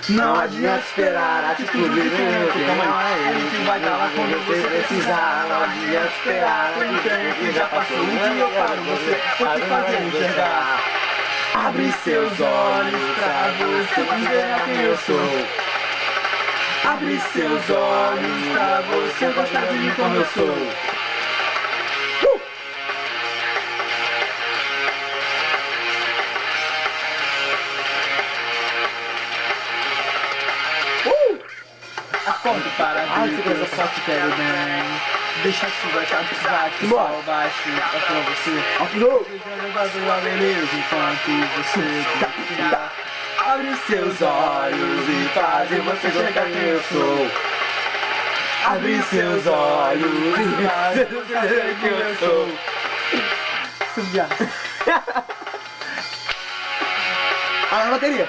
Não adianta esperar a atitude do tempo. A gente vai estar lá quando você precisar. Não adianta esperar o tempo que já passou. Um dia eu paro, você pode fazer enxergar. Abre seus olhos pra você ver quem eu sou. Abre seus olhos pra você gostar de mim como eu sou. Acordo para a vida, eu só te quero bem. Deixa a chuva te avisar que o sol baixo é pra você. Desejando a beleza enquanto você brilha. Abre seus olhos e faz você chegar quem eu sou. Abre seus olhos e faz você ver quem eu sou. Subia. Ah, na bateria.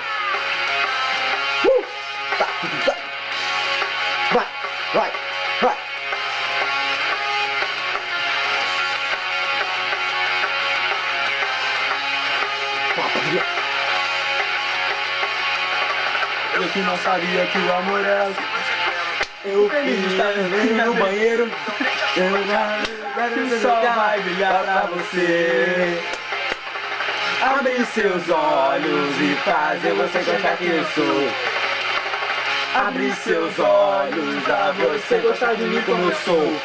Vai, vai, vai. Eu que não sabia que o amor era... Eu quis estar no banheiro. O sol vai brilhar pra você. Abre seus olhos e fazer você gostar quem eu sou. Abre seus olhos pra você gostar de mim como eu sou.